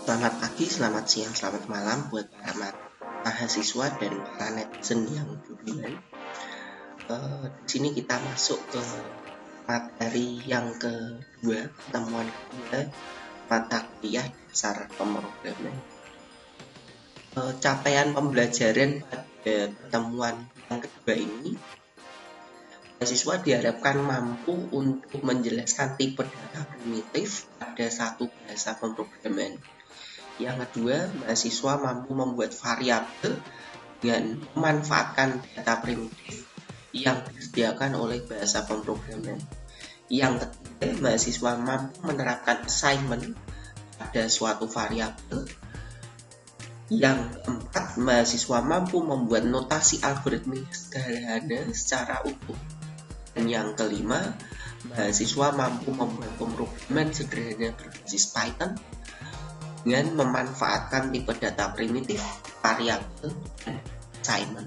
Selamat pagi, selamat siang, selamat malam buat para mahasiswa dan para netizen yang budiman. Di sini kita masuk ke materi yang kedua, pertemuan kedua mata kuliah dasar pemrograman. Capaian pembelajaran pada pertemuan yang kedua ini, mahasiswa diharapkan mampu untuk menjelaskan tipe data primitif pada satu bahasa pemrograman. Yang kedua, mahasiswa mampu membuat variabel dengan memanfaatkan data primitif yang disediakan oleh bahasa pemrograman. Yang ketiga, mahasiswa mampu menerapkan assignment pada suatu variabel. Yang keempat, mahasiswa mampu membuat notasi algoritmik sederhana secara utuh. Dan yang kelima, mahasiswa mampu membuat pemrograman sederhana berbasis Python dengan memanfaatkan tipe data primitif, variabel, dan assignment.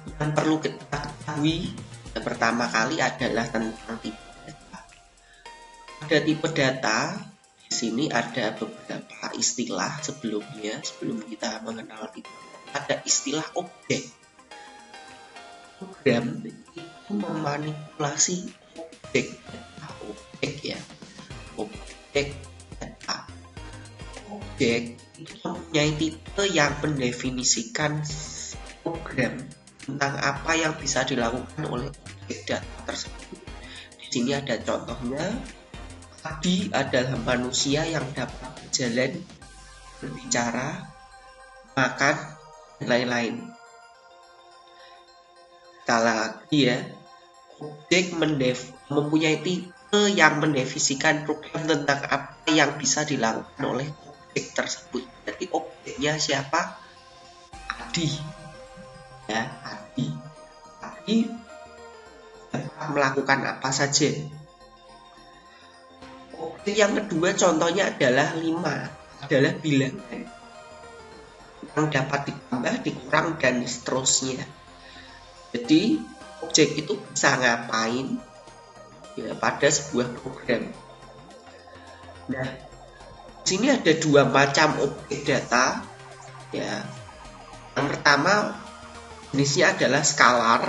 Yang perlu kita ketahui pertama kali adalah tentang tipe data. Pada tipe data, di sini ada beberapa istilah sebelumnya. Sebelum kita mengenal tipe data, ada istilah objek. Program itu memanipulasi objek data. Objek itu mempunyai tipe yang mendefinisikan program tentang apa yang bisa dilakukan oleh objek data tersebut. Di sini ada contohnya. Adi adalah manusia yang dapat berjalan, berbicara, makan, dan lain-lain. Sekali lagi ya, objek mempunyai tipe yang mendefinisikan program tentang apa yang bisa dilakukan oleh objek tersebut. Jadi objeknya siapa? Adi. Ya, Adi dapat melakukan apa saja. Objek yang kedua contohnya adalah 5, adalah bilangan yang dapat ditambah, dikurang, dan seterusnya. Jadi objek itu bisa ngapain ya pada sebuah program. Nah, di sini ada dua macam objek data. Ya, yang pertama jenisnya adalah skalar.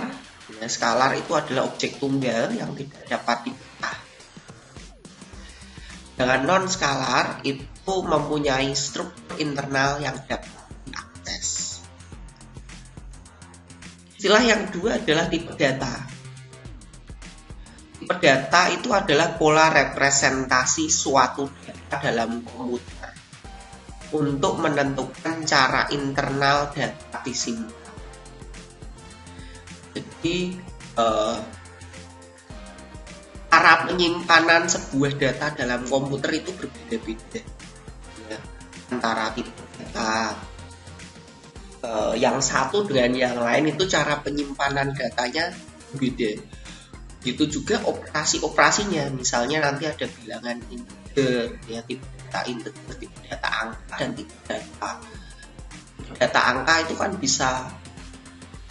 Ya, skalar itu adalah objek tunggal yang tidak dapat dipecah. Dengan non skalar itu mempunyai struktur internal yang dapat diakses. Istilah yang kedua adalah tipe data. Tipe data itu adalah pola representasi suatu data dalam komputer untuk menentukan cara internal data disimpan. Jadi cara penyimpanan sebuah data dalam komputer itu berbeda-beda ya, antara tipe data yang satu dengan yang lain itu cara penyimpanan datanya beda. Gitu juga operasinya, misalnya nanti ada bilangan integer, ya tipe data integer, tipe data angka, dan tipe data angka itu kan bisa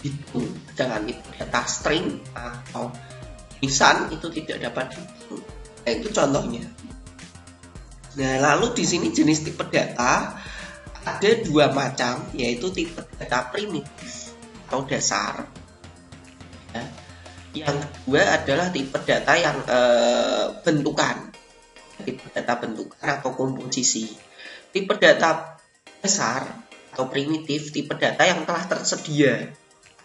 dihitung dengan tipe data string atau tulisan itu tidak dapat dihitung. Nah, itu contohnya. Nah, lalu di sini jenis tipe data ada dua macam, yaitu tipe data primitif atau dasar. Ya. Yang kedua adalah tipe data yang bentukan, tipe data bentukan atau komposisi. Tipe data dasar atau primitif, tipe data yang telah tersedia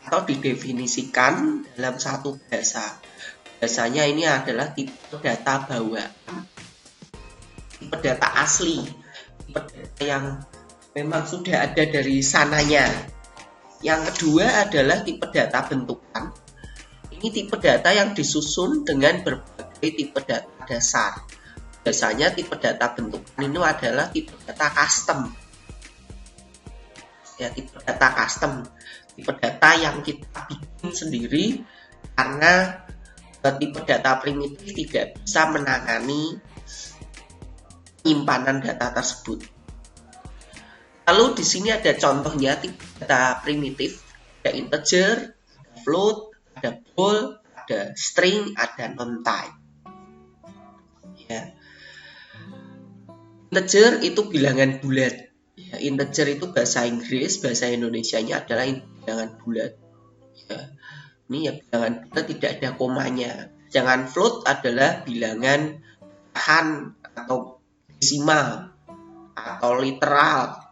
atau didefinisikan dalam satu bahasa. Biasanya ini adalah tipe data bawaan, tipe data asli, tipe data yang memang sudah ada dari sananya. Yang kedua adalah tipe data bentukan. Ini tipe data yang disusun dengan berbagai tipe data dasar. Biasanya tipe data bentukan ini adalah tipe data custom. Ya, tipe data custom. Tipe data yang kita bikin sendiri karena tipe data primitif tidak bisa menangani penyimpanan data tersebut. Lalu di sini ada contohnya tipe data primitif, ada integer, ada float, ada bool, ada string, ada non-type. Ya. Integer itu bilangan bulat. Ya, integer itu bahasa Inggris, bahasa Indonesianya adalah bilangan bulat. Ya. Ini ya bilangan bulat tidak ada komanya. Sedangkan float adalah bilangan pecahan atau desimal atau literal.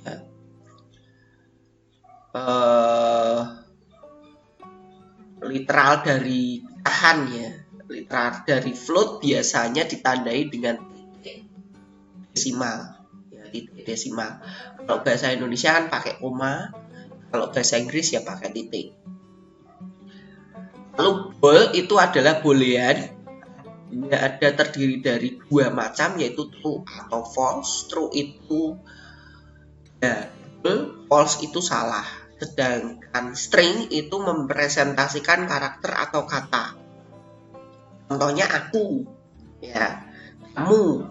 Ya. Literal dari pecahan ya. Literal dari float biasanya ditandai dengan titik desimal. Ya, titik desimal. Kalau bahasa Indonesia kan pakai koma, kalau bahasa Inggris ya pakai titik. Lalu bool itu adalah boolean. Ini ada terdiri dari dua macam, yaitu true atau false. True itu double, false itu salah. Sedangkan string itu merepresentasikan karakter atau kata. Contohnya aku, ya, kamu,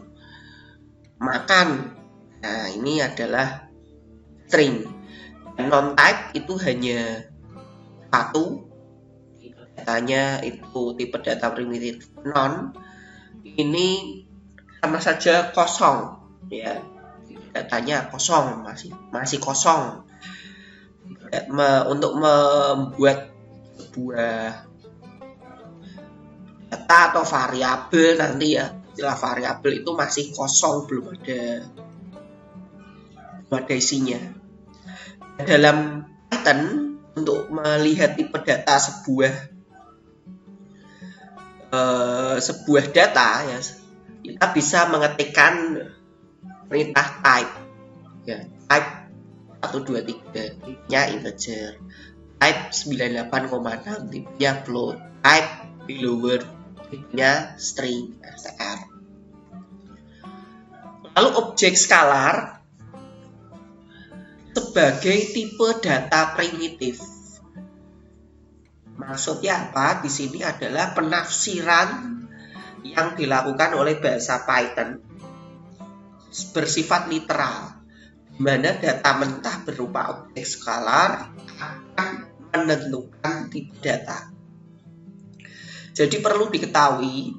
makan. Nah, ini adalah string. Non-type itu hanya satu. Datanya itu tipe data primitif non. Ini sama saja kosong, ya. Datanya kosong, masih kosong. Untuk membuat sebuah data atau variabel nanti ya, istilah variabel itu masih kosong, belum ada isinya. Dalam Python untuk melihat tipe data sebuah data ya, kita bisa mengetikkan perintah type ya, type 123 tipenya integer, type 98,6 tipenya float, type below word tipenya string str. Lalu objek skalar sebagai tipe data primitif. Maksudnya apa? Di sini adalah penafsiran yang dilakukan oleh bahasa Python bersifat literal, di mana data mentah berupa objek skalar akan menentukan tipe data. Jadi perlu diketahui,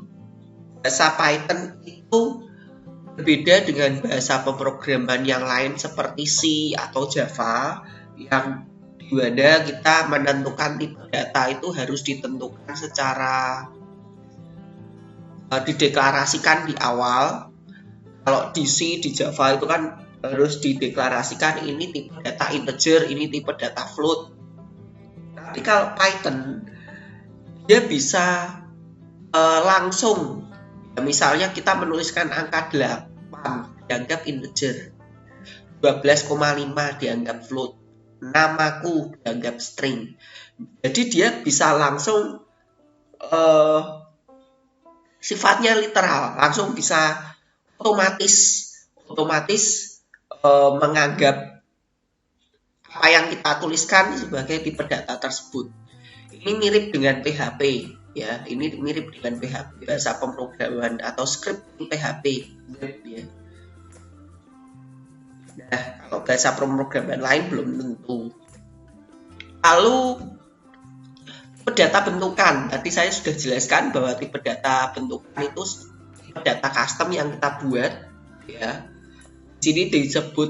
bahasa Python itu berbeda dengan bahasa pemrograman yang lain seperti C atau Java, yang dimana kita menentukan tipe data itu harus ditentukan secara dideklarasikan di awal. Kalau di C, di Java itu kan harus dideklarasikan ini tipe data integer, ini tipe data float. Tapi kalau Python dia bisa langsung, ya, misalnya kita menuliskan angka 8 dianggap integer, 12,5 dianggap float, namaku dianggap string. Jadi dia bisa langsung sifatnya literal, langsung bisa otomatis menganggap apa yang kita tuliskan sebagai tipe data tersebut. Ini mirip dengan PHP ya, ini mirip dengan PHP, bahasa pemrograman atau scripting PHP ya. Nah, kalau bahasa pemrograman lain belum tentu. Lalu tipe data bentukan. Tadi saya sudah jelaskan bahwa tipe data bentukan itu tipe data custom yang kita buat ya. Di sini disebut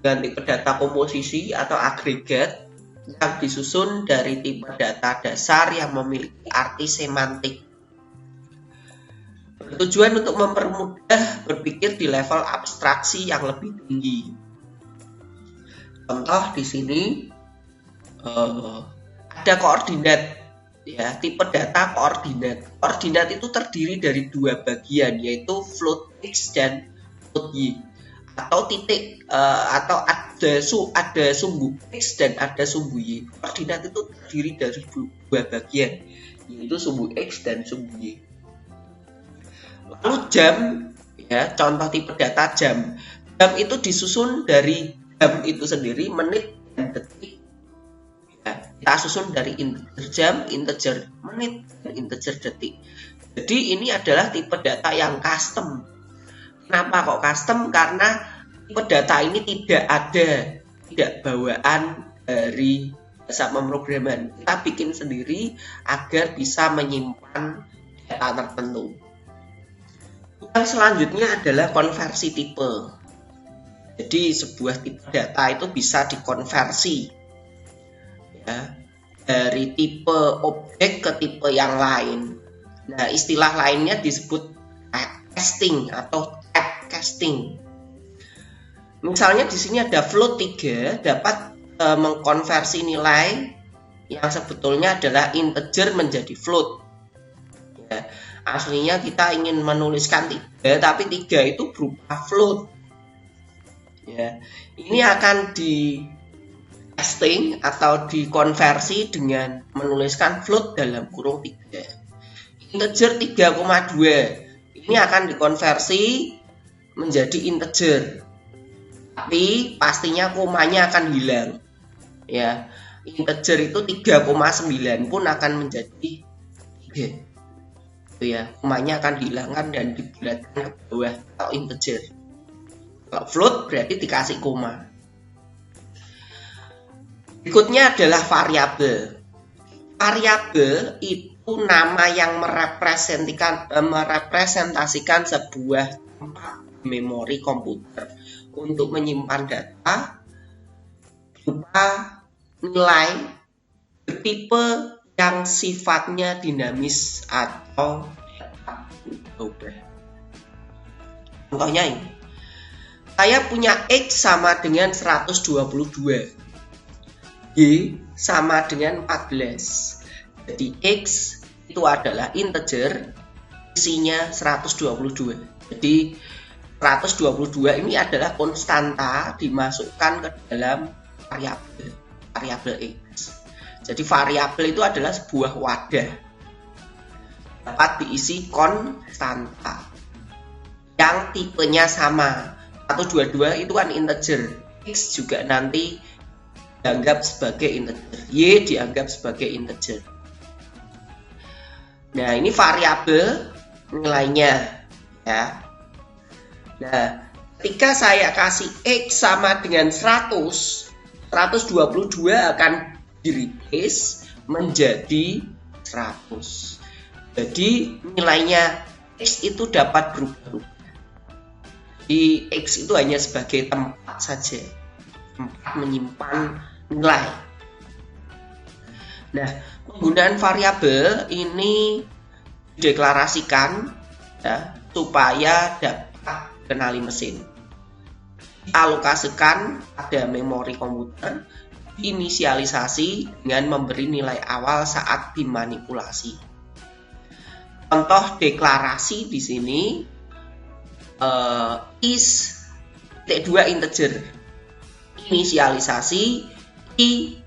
dengan tipe data komposisi atau agregat yang disusun dari tipe data dasar yang memiliki arti semantik. Bertujuan untuk mempermudah berpikir di level abstraksi yang lebih tinggi. Contoh di sini ada koordinat, ya, tipe data koordinat. Koordinat itu terdiri dari dua bagian, yaitu float x dan float y, atau titik atau ada sumbu x dan ada sumbu y. Koordinat itu terdiri dari dua bagian, yaitu sumbu x dan sumbu y. Lalu jam, ya, contoh tipe data jam. Jam itu disusun dari jam itu sendiri, menit dan detik. Ya, kita susun dari integer jam, integer menit, dan integer detik. Jadi ini adalah tipe data yang custom. Kenapa kok custom? Karena tipe data ini tidak bawaan dari bahasa pemrograman. Kita bikin sendiri agar bisa menyimpan data tertentu. Yang selanjutnya adalah konversi tipe. Jadi sebuah tipe data itu bisa dikonversi ya, dari tipe objek ke tipe yang lain. Nah, istilah lainnya disebut typecasting atau typecasting. Misalnya di sini ada float 3 dapat mengkonversi nilai yang sebetulnya adalah integer menjadi float. Ya, aslinya kita ingin menuliskan 3, tapi 3 itu berupa float. Ya, ini akan di casting atau dikonversi dengan menuliskan float dalam kurung 3. Integer 3,2 ini akan dikonversi menjadi integer, tapi pastinya komanya akan hilang. Ya, integer itu 3,9 pun akan menjadi 3. Ya, komanya akan dihilangkan dan dibulatkan ke bawah atau integer. Kalau float berarti dikasih koma. Berikutnya adalah variabel. Variabel itu nama yang merepresentasikan sebuah tempat memori komputer untuk menyimpan data berupa nilai bertipe yang sifatnya dinamis atau berubah. Contohnya ini, saya punya X sama dengan 122, Y sama dengan 14. Jadi X itu adalah integer, isinya 122. Jadi 122 ini adalah konstanta dimasukkan ke dalam variabel X. Jadi variabel itu adalah sebuah wadah dapat diisi konstanta yang tipenya sama. 122 itu kan integer, X juga nanti dianggap sebagai integer, Y dianggap sebagai integer. Nah, ini variabel nilainya ya. Nah, ketika saya kasih X sama dengan 100, 122 akan di-replace menjadi 100. Jadi nilainya X itu dapat berubah-ubah. Di X itu hanya sebagai tempat saja, tempat menyimpan nilai. Nah, penggunaan variabel ini dideklarasikan ya, supaya dapat kenali mesin. Alokasikan pada memori komputer, inisialisasi dengan memberi nilai awal saat dimanipulasi. Contoh deklarasi di sini is T2 integer, inisialisasi I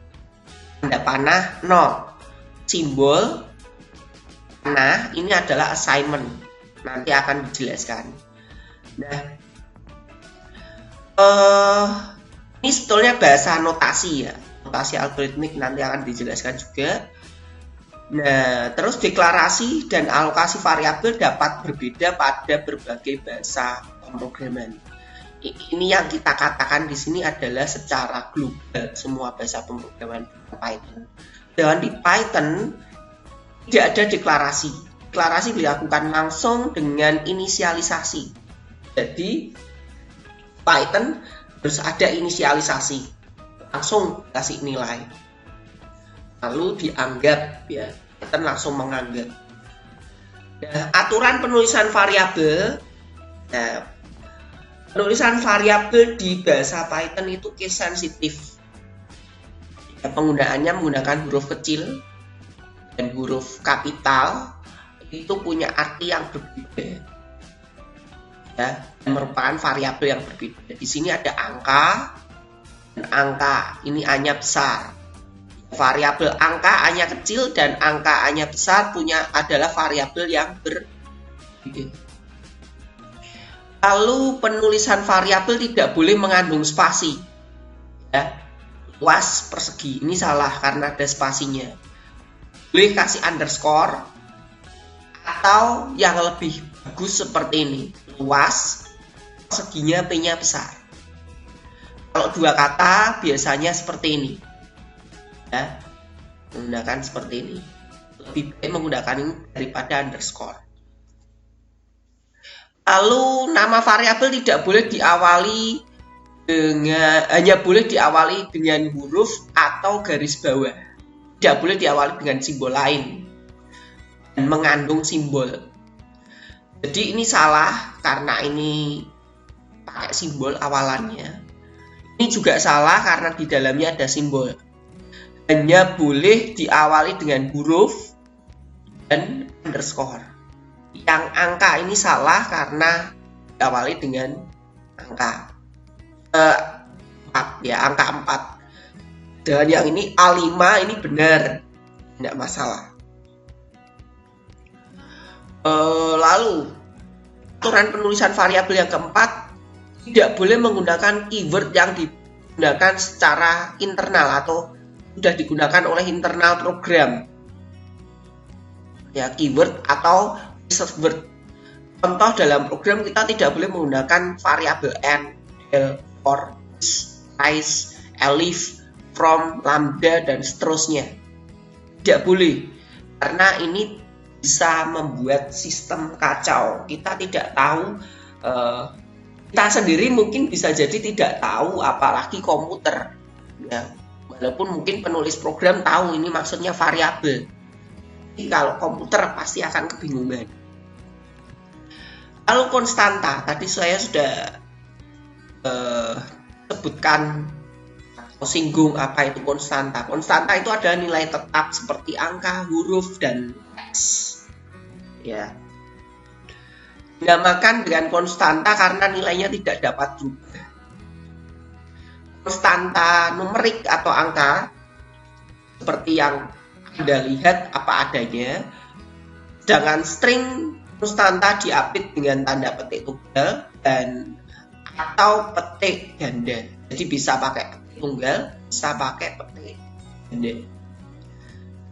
tanda panah 0, simbol panah ini adalah assignment, nanti akan dijelaskan. Nah, ini sebetulnya bahasa notasi ya, notasi algoritmik nanti akan dijelaskan juga. Nah, terus deklarasi dan alokasi variabel dapat berbeda pada berbagai bahasa pemrograman. Ini yang kita katakan di sini adalah secara global semua bahasa pemrograman Python. Dan di Python tidak ada deklarasi. Deklarasi dilakukan langsung dengan inisialisasi. Jadi Python harus ada inisialisasi, langsung kasih nilai, lalu dianggap ya, Python langsung menganggap. Nah, aturan penulisan variabel. Nah, penulisan variabel di bahasa Python itu case sensitif. Ya, penggunaannya menggunakan huruf kecil dan huruf kapital itu punya arti yang berbeda. Ya, merupakan variabel yang berbeda. Di sini ada angka dan angka ini A-nya besar. Variabel angka A-nya kecil dan angka A-nya besar adalah variabel yang berbeda. Lalu penulisan variabel tidak boleh mengandung spasi. Ya, luas persegi ini salah karena ada spasinya. Boleh kasih underscore atau yang lebih bagus seperti ini, luas perseginya P-nya besar. Kalau dua kata biasanya seperti ini. ya, menggunakan seperti ini. Lebih baik menggunakan ini daripada underscore. Lalu nama variabel tidak boleh diawali hanya boleh diawali dengan huruf atau garis bawah. Tidak boleh diawali dengan simbol lain dan mengandung simbol. Jadi ini salah karena ini pakai simbol awalannya. Ini juga salah karena di dalamnya ada simbol. Hanya boleh diawali dengan huruf dan underscore. Yang angka ini salah karena diawali dengan angka 4 ya, angka 4. Dan yang ini A5 ini benar, tidak masalah. Lalu aturan penulisan variabel yang keempat, tidak boleh menggunakan keyword yang digunakan secara internal atau sudah digunakan oleh internal program. Ya, keyword atau reserved word. Contoh dalam program kita tidak boleh menggunakan variabel n, l, for, size, elif, from, lambda, dan seterusnya. Tidak boleh, karena ini bisa membuat sistem kacau. Kita tidak tahu, kita sendiri mungkin bisa jadi tidak tahu, apalagi komputer. Ya, walaupun mungkin penulis program tahu ini maksudnya variabel. Jadi kalau komputer pasti akan kebingungan. Lalu konstanta, tadi saya sudah sebutkan atau singgung apa itu konstanta. Konstanta itu adalah nilai tetap seperti angka, huruf, dan teks. Ya. Dinamakan dengan konstanta karena nilainya tidak dapat berubah. Konstanta numerik atau angka seperti yang Anda lihat apa adanya. Sedangkan string konstanta diapit dengan tanda petik tunggal dan atau petik ganda. Jadi bisa pakai petik tunggal, bisa pakai petik ganda.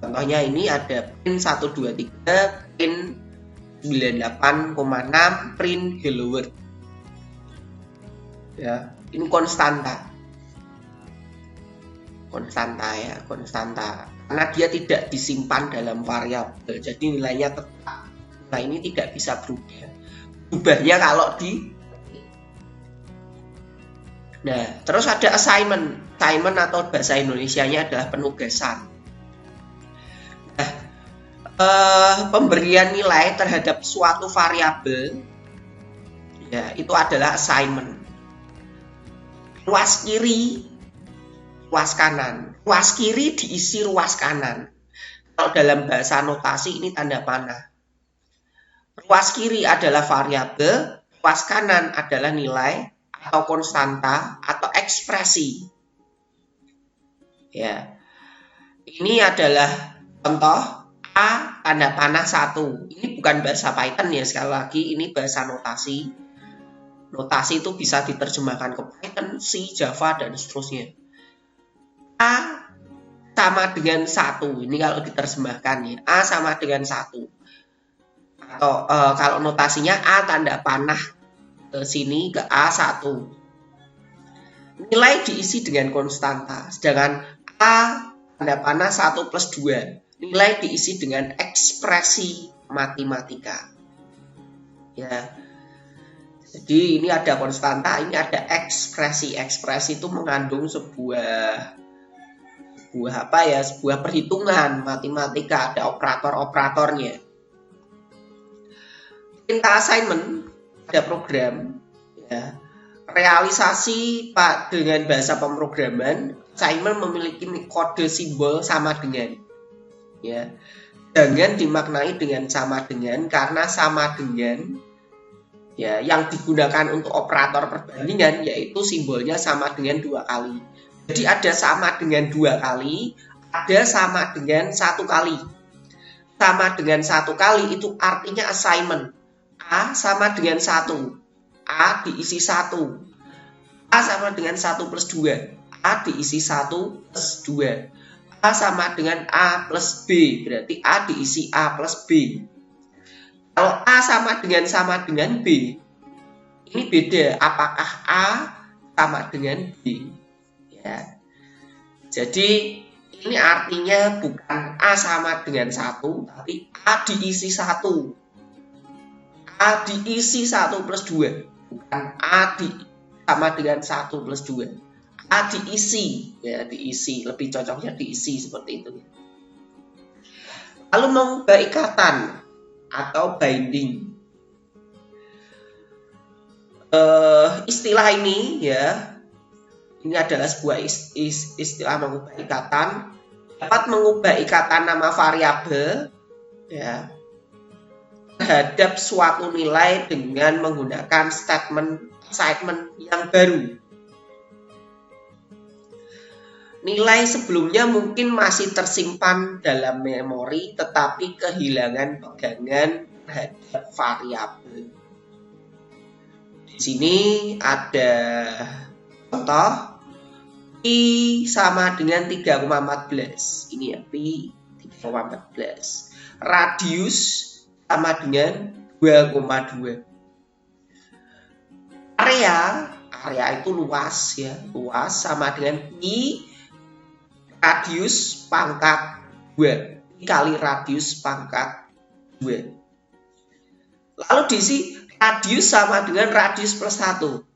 Contohnya ini ada print 123, print 98,6, print hello world. Ya, ini konstanta. Konstanta ya, konstanta. Karena dia tidak disimpan dalam variabel, jadi nilainya tetap. Nah, ini tidak bisa berubah. Berubahnya kalau di. Nah, terus ada assignment. Assignment atau bahasa Indonesianya adalah penugasan. Nah, pemberian nilai terhadap suatu variabel ya, itu adalah assignment. Ruas kiri, ruas kanan. Ruas kiri diisi ruas kanan. Kalau dalam bahasa notasi ini tanda panah. Ruas kiri adalah variabel, ruas kanan adalah nilai atau konstanta atau ekspresi. Ya. Ini adalah contoh A tanda panah 1. Ini bukan bahasa Python ya, sekali lagi ini bahasa notasi. Notasi itu bisa diterjemahkan ke Python, C, Java, dan seterusnya. A sama dengan 1. Ini kalau diterjemahkan ya, A sama dengan 1. Atau kalau notasinya A tanda panah ke sini ke A1. Nilai diisi dengan konstanta. Sedangkan A tanda panah 1 plus 2. Nilai diisi dengan ekspresi matematika. Ya. Jadi ini ada konstanta, ini ada ekspresi. Ekspresi itu mengandung sebuah perhitungan matematika, ada operator-operatornya. Perintah assignment ada program ya. Realisasi dengan bahasa pemrograman, assignment memiliki kode simbol sama dengan ya. Jangan dimaknai dengan sama dengan karena sama dengan ya yang digunakan untuk operator perbandingan yaitu simbolnya sama dengan 2 kali. Jadi ada sama dengan 2 kali, ada sama dengan 1 kali. Sama dengan 1 kali itu artinya assignment. A sama dengan 1. A diisi 1. A sama dengan 1 plus 2. A diisi 1 plus 2. A sama dengan A plus B. Berarti A diisi A plus B. Kalau A sama dengan B, ini beda. Apakah A sama dengan B? Ya. Jadi Ini artinya bukan A sama dengan 1, tapi A diisi 1. A diisi 1 plus 2. Bukan A sama dengan 1 plus 2. A diisi, ya diisi. Lebih cocoknya diisi seperti itu. Lalu mengubah ikatan atau binding. Istilah ini ya, ini adalah sebuah istilah mengubah ikatan. Dapat mengubah ikatan nama variabel ya terhadap suatu nilai dengan menggunakan statement assignment yang baru. Nilai sebelumnya mungkin masih tersimpan dalam memori, tetapi kehilangan pegangan terhadap variabel. Di sini ada contoh Pi sama dengan 3,14. Ini ya, Pi 3,14. Radius sama dengan 2,2. Area itu luas ya, luas sama dengan Pi radius pangkat 2. Kali radius pangkat 2. Lalu diisi radius sama dengan radius plus 1.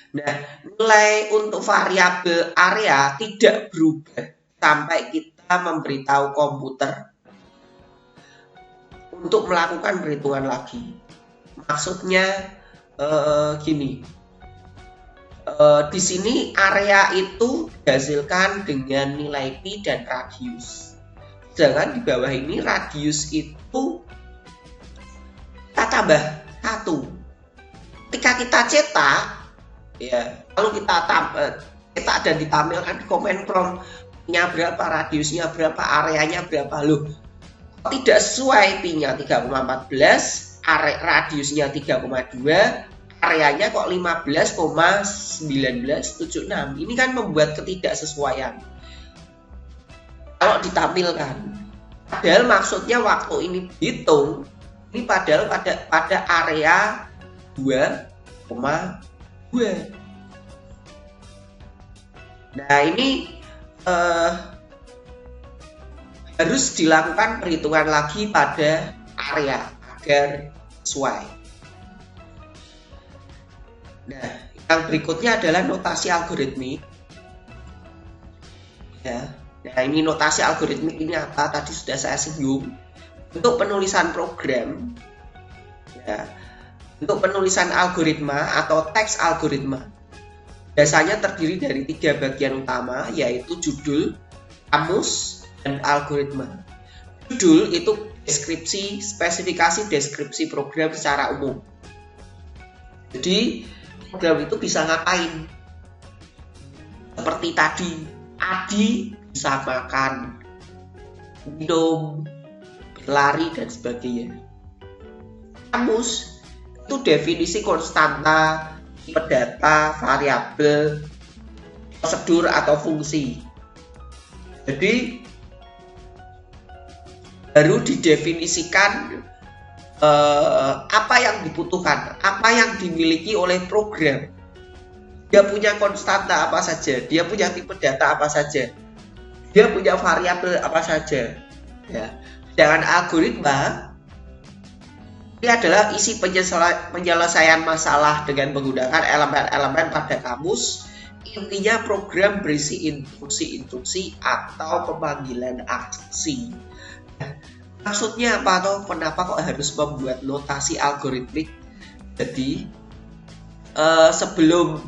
Nah, nilai untuk variabel area tidak berubah sampai kita memberitahu komputer untuk melakukan perhitungan lagi. Maksudnya gini, di sini area itu dihasilkan dengan nilai pi dan radius. Sedangkan di bawah ini radius itu kita tambah 1. Ketika kita cetak, ya, lalu kita cetak dan ditampilkan di command prompt-nya berapa, radiusnya berapa, areanya berapa. Loh, tidak sesuai, pi-nya 3,14, radiusnya 3,2, areanya kok 15,1976. Ini kan membuat ketidaksesuaian kalau ditampilkan. Padahal maksudnya waktu ini dihitung, ini padahal pada area 2,2. Nah, ini harus dilakukan perhitungan lagi pada area agar sesuai. Nah, yang berikutnya adalah notasi algoritmik. Ya, nah ini notasi algoritmik ini apa? Tadi sudah saya singgung. Untuk penulisan program, ya, untuk penulisan algoritma atau teks algoritma, biasanya terdiri dari 3 bagian utama, yaitu judul, kamus, dan algoritma. Judul itu deskripsi, spesifikasi deskripsi program secara umum. Jadi program itu bisa ngapain? Seperti tadi, Adi bisa makan, minum, berlari, dan sebagainya. Kamus itu definisi konstanta, tipe data, variabel, prosedur atau fungsi. Jadi baru didefinisikan apa yang dibutuhkan, apa yang dimiliki oleh program. Dia punya konstanta apa saja, dia punya tipe data apa saja, dia punya variabel apa saja. Ya. Sedangkan algoritma ini adalah isi penyelesaian masalah dengan menggunakan elemen-elemen pada kamus. Intinya program berisi instruksi-instruksi atau pemanggilan aksi. Maksudnya apa atau kenapa kok harus membuat notasi algoritmik? Jadi sebelum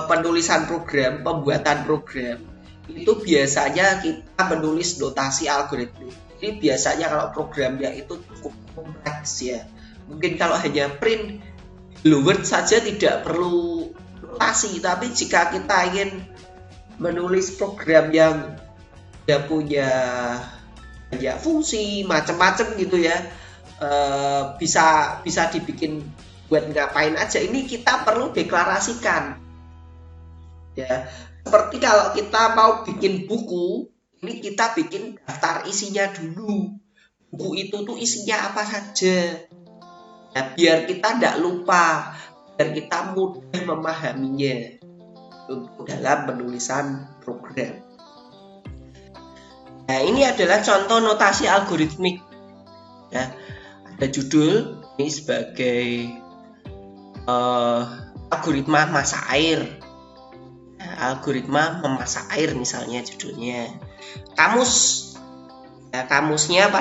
penulisan program, pembuatan program itu biasanya kita menulis notasi algoritmik. Ini biasanya kalau programnya itu cukup kompleks ya. Mungkin kalau hanya print hello world saja tidak perlu notasi, tapi jika kita ingin menulis program yang tidak punya banyak fungsi macam-macam gitu ya, bisa dibikin buat ngapain aja, ini kita perlu deklarasikan ya. Seperti kalau kita mau bikin buku, ini kita bikin daftar isinya dulu, buku itu tuh isinya apa saja ya, biar kita tidak lupa, biar kita mudah memahaminya untuk dalam penulisan program. Nah, ini adalah contoh notasi algoritmik. Ya, ada judul ini sebagai algoritma masak air. Nah, algoritma memasak air misalnya judulnya. Kamusnya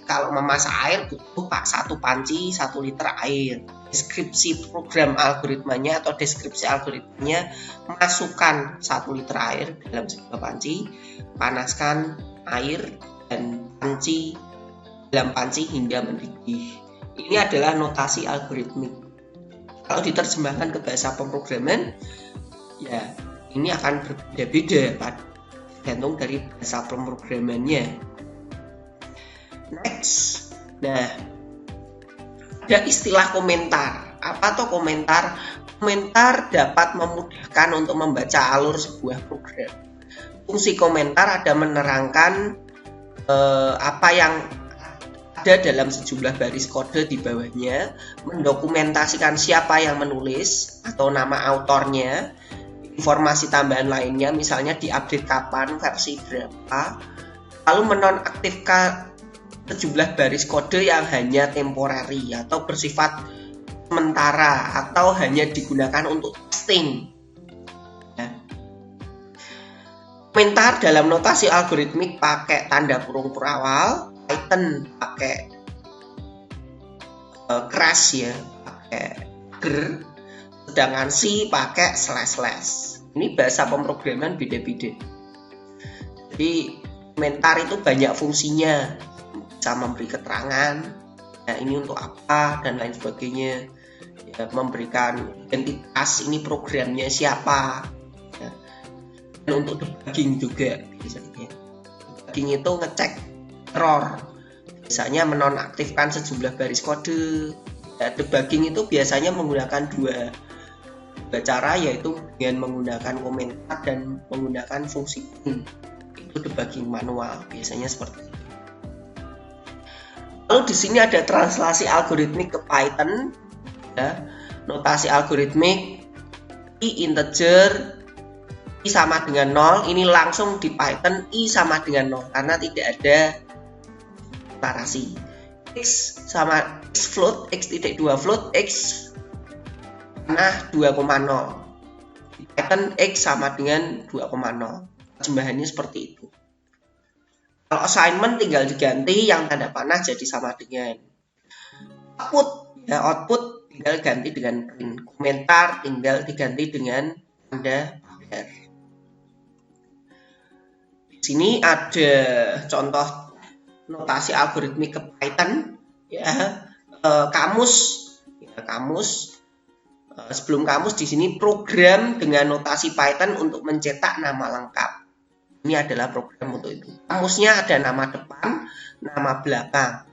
kalau memasak air butuh 1 panci 1 liter air. Deskripsi program algoritmanya atau deskripsi algoritmanya, masukkan 1 liter air dalam sebuah panci, panaskan air dan dalam panci hingga mendidih. Ini adalah notasi algoritmik. Kalau diterjemahkan ke bahasa pemrograman, ya ini akan berbeda-beda tergantung dari bahasa pemrogramannya. Next, nah ada istilah komentar. Apa tuh komentar? Komentar dapat memudahkan untuk membaca alur sebuah program. Fungsi komentar ada menerangkan apa yang ada dalam sejumlah baris kode di bawahnya, mendokumentasikan siapa yang menulis atau nama autornya, informasi tambahan lainnya, misalnya diupdate kapan, versi berapa, lalu menonaktifkan sejumlah baris kode yang hanya temporary atau bersifat sementara atau hanya digunakan untuk testing. Komentar dalam notasi algoritmik pakai tanda kurung perawal, Python pakai crash ya, pakai ger, sedangkan C pakai slash. Ini bahasa pemrograman beda-beda. Jadi komentar itu banyak fungsinya, bisa memberi keterangan, ya ini untuk apa dan lain sebagainya, ya, memberikan identitas ini programnya siapa, ya. Dan untuk debugging juga biasanya. Debugging itu ngecek error, biasanya menonaktifkan sejumlah baris kode. Ya, debugging itu biasanya menggunakan dua cara, yaitu dengan menggunakan komentar dan menggunakan fungsi bin. Itu debugging manual biasanya seperti itu. Lalu di sini ada translasi algoritmik ke Python, ya. Notasi algoritmik i integer, i sama dengan 0, ini langsung di Python i sama dengan 0 karena tidak ada deklarasi. X sama x float, x.2 float, x panah 2,0. Di Python x sama dengan 2,0. Terjemahannya seperti itu. Kalau assignment tinggal diganti yang tanda panah jadi sama dengan output. Ya, output tinggal ganti dengan print. Komentar tinggal diganti dengan tanda pagar. Di sini ada contoh notasi algoritmik ke Python, ya. Kamus. Sebelum kamus di sini program dengan notasi Python untuk mencetak nama lengkap. Ini adalah program untuk itu. Kamusnya ada nama depan, nama belakang.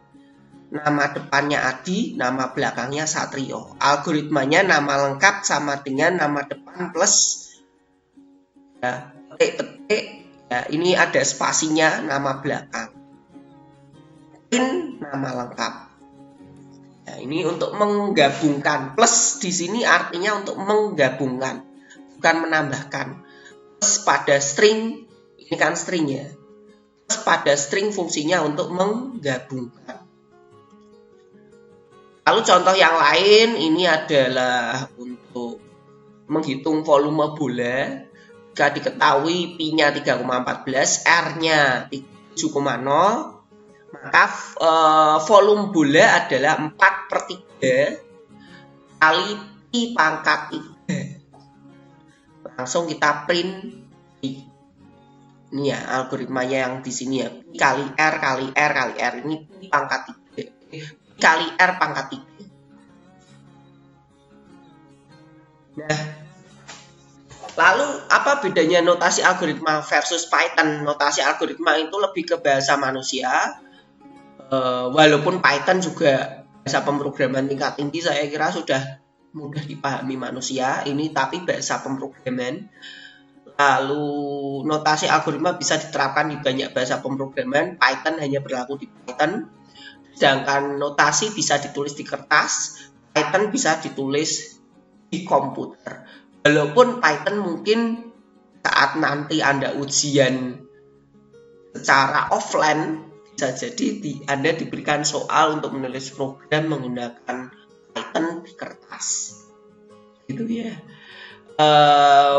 Nama depannya Adi, nama belakangnya Satrio. Algoritmanya nama lengkap sama dengan nama depan plus ya, petik. Ya, ini ada spasinya nama belakang. Print nama lengkap. Ya, ini untuk menggabungkan. Plus di sini artinya untuk menggabungkan, bukan menambahkan. Plus pada string, ini kan string ya. Plus pada string fungsinya untuk menggabungkan. Lalu contoh yang lain ini adalah untuk menghitung volume bola. Jika diketahui Pi-nya 3,14, R-nya 7,0, maka volume bola adalah 4/3 kali Pi pangkat 3. Langsung kita print Pi. Ini ya algoritmanya yang di sini ya. Pi kali R kali R kali R. Ini Pi pangkat 3. Kali R pangkat 3. Nah, lalu apa bedanya notasi algoritma versus Python? Notasi algoritma itu lebih ke bahasa manusia, walaupun Python juga bahasa pemrograman tingkat tinggi, saya kira sudah mudah dipahami manusia ini, tapi bahasa pemrograman. Lalu notasi algoritma bisa diterapkan di banyak bahasa pemrograman, Python hanya berlaku di Python. Sedangkan notasi bisa ditulis di kertas, Python bisa ditulis di komputer. Walaupun Python mungkin saat nanti Anda ujian secara offline bisa jadi Anda diberikan soal untuk menulis program menggunakan Python di kertas, gitu ya.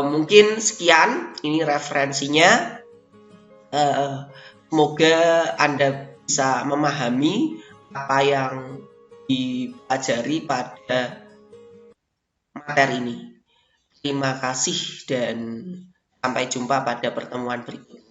Mungkin sekian ini referensinya. Semoga Anda bisa memahami apa yang dipelajari pada materi ini. Terima kasih dan sampai jumpa pada pertemuan berikutnya.